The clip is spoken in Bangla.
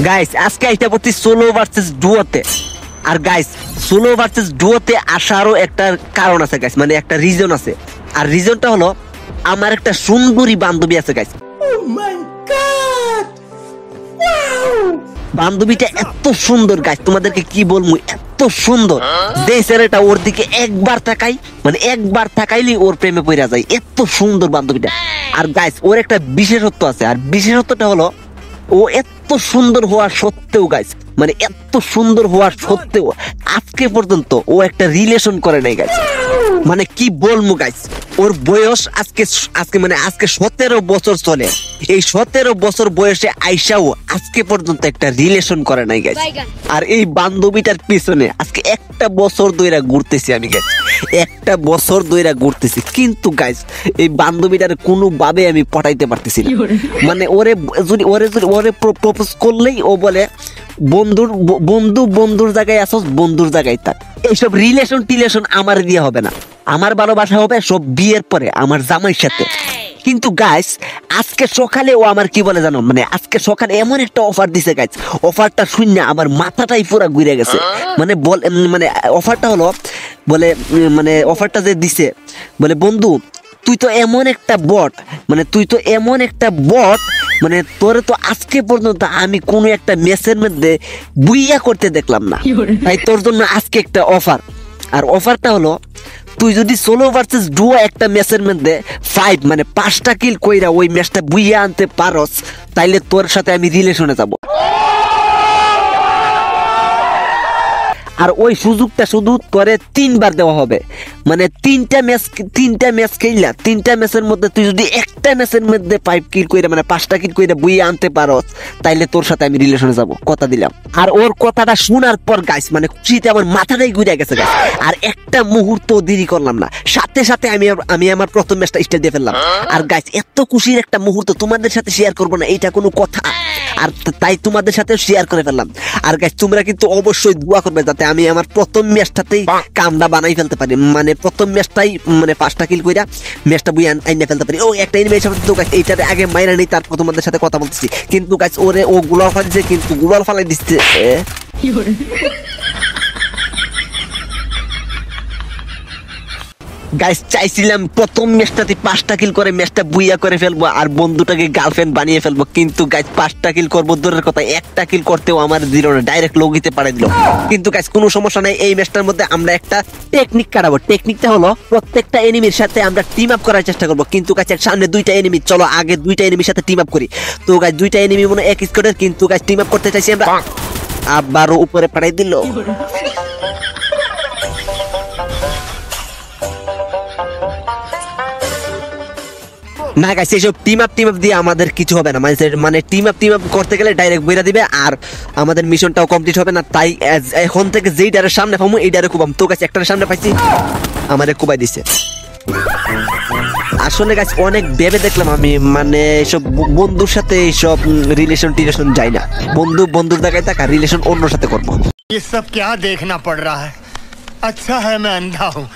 গাইস আজকে এটা বলছি সোলো ভার্সেস ডুয়োতে। আর গাইস সোলো ভার্সেস ডুয়োতে আসারও একটা কারণ আছে গাইস, মানে একটা রিজন আছে। আর রিজনটা হলো আমার একটা সুন্দরী বান্ধবী আছে গাইস। বান্ধবীটা এত সুন্দর গাইস, তোমাদেরকে কি বলবো, এত সুন্দর যে ছেলেটা ওর দিকে একবার তাকাই, মানে একবার তাকাইলে ওর প্রেমে পড়া যায়, এত সুন্দর বান্ধবীটা। আর গাইস ওর একটা বিশেষত্ব আছে, আর বিশেষত্বটা হলো ও এত সুন্দর হওয়ার সত্ত্বেও গাইস, মানে এত সুন্দর হওয়ার সত্ত্বেও আজকে পর্যন্ত ও একটা রিলেশন করে নাই গাইস। মানে কি বলবো গাইস, ওর বয়স আজকে 17 বছর চলে। এই 17 বছর বয়সে আইসাও আজকে পর্যন্ত একটা রিলেশন করে নাই গাইস। আর এই বান্ধবীটার পিছনে আজকে একটা বছর ধরে ঘুরতেছি আমি গাইস, একটা বছর ধরে ঘুরতেছি, কিন্তু গাইস এই বান্ধবীটার কোনোভাবে আমি পটাইতে পারতেছি না। মানে ওরে প্রপোজ করলেই ও বলে বন্ধুর জায়গায় আসো, বন্ধুর জায়গায় থাক। এইসব রিলেশন আমার দিয়ে হবে না, আমার ভালোবাসা হবে সব বিয়ের পরে আমার জামাইয়ের সাথে। কিন্তু গাইস আজকে সকালে ও আমার কি বলে জানো, মানে আজকে সকালে এমন একটা অফার দিছে গাইস, অফারটা শুনে আমার মাথাটাই পুরো ঘুরে গেছে। মানে অফারটা হলো বলে, মানে অফারটা যে দিছে বলে, বন্ধু তুই তো এমন একটা বট, মানে তুই তো এমন একটা বট, মানে তোরে তো আজকে পর্যন্ত আমি কোনো একটা ম্যাচের মধ্যে বুইয়া করতে দেখলাম না, তাই তোর জন্য আজকে একটা অফার। আর অফারটা হলো তুই যদি সোলো ভার্সেস ডুও একটা ম্যাচের মধ্যে 5টা কিল কইরা ওই ম্যাচটা বুইয়া আনতে পারস, তাইলে তোর সাথে আমি রিলেশনে যাব। আর ওই সুযোগটা শুধু তোরে 3বার দেওয়া হবে, মানে 3টা ম্যাচ খেললা, 3টা ম্যাচের মধ্যে তুই যদি একটা ম্যাচের মধ্যে 5 কিল কইরা, মানে 5টা কিল কইরা বুইয়ে আনতে পারস, তাইলে তোর সাথে আমি রিলেশনে যাব, কথা দিলাম। আর ওর কথাটা শোনার পর গাইস মানে খুশিতে আমার মাথাটাই ঘুরে গেছে গাইস। আর একটা মুহূর্ত দেরি করলাম না, সাথে সাথে আমি আমার প্রথম ম্যাচটা স্টার্ট দিয়ে ফেললাম। আর গাইস এত খুশির একটা মুহূর্ত তোমাদের সাথে শেয়ার করব না, এইটা কোনো কথা, আর তাই তোমাদের সাথে শেয়ার করে ফেললাম। আর গাইস তোমরা কিন্তু অবশ্যই দোয়া করবে যাতে আমি আমার প্রথম ম্যাচটাতেই কামটা বানাই ফেলতে পারি, মানে প্রথম ম্যাচটাই মানে 5টা কিল কইরা ম্যাচটা বুইয়া আইনা ফেলতে পারি। ও একটা এনিমি সাথে তো গাইস এইটারে আগে মাইরা নেই, তারপর তোমাদের সাথে কথা বলতেছি। কিন্তু গাইস ও গুলাল ফালাইছে, কিন্তু গুলাল ফালাই দিচ্ছে। গাইস চাইছিলাম প্রথম ম্যাচটাতে 5টা কিল করে ম্যাচটা বুইয়া করে ফেলবো আর বন্ধুটাকে গার্লফ্রেন্ড বানিয়ে ফেলবো, কিন্তু গাইস 5টা কিল করবো দূরের কথা, একটা কিল করতেও আমার দিল না, ডাইরেক্ট লগিতে পাঠিয়ে দিল। কিন্তু গাইস কোনো সমস্যা নাই, এই ম্যাচটার মধ্যে আমরা একটা টেকনিক কাটাবো। টেকনিকটা হলো প্রত্যেকটা এনিমির সাথে আমরা টিম আপ করার চেষ্টা করবো, কিন্তু গাইস সামনে 2টা এনিমি, চলো আগে 2টা এনিমির সাথে টিম আপ করি। তো গাইস 2টা এনিমি মনে এক স্কোয়াডের, কিন্তু গাইস টিম আপ করতে চাইছি আমরা, আবারও উপরে পাঠিয়ে দিল। না গাইস এইসব টিম আপ দিয়ে আমাদের কিছু হবে না, মানে টিম আপ করতে গেলে ডাইরেক্ট বইরা দিবে আর আমাদের মিশনটাও কমপ্লিট হবে না। তাই এখন থেকে যেই ডারের সামনে পাবো এই ডারে কুবাম। তো গাইস একটার সামনে পাইছি, আমাদের কুবাই দিছে। আসলে গাইস অনেক ভেবে দেখলাম আমি, মানে এইসব বন্ধুর সাথে এইসব রিলেশন যাই না, বন্ধুর জায়গায় থাকা রিলেশন অন্য সাথে করবো। ये सब क्या देखना पड़ रहा है, अच्छा है मैं अंधा हूँ।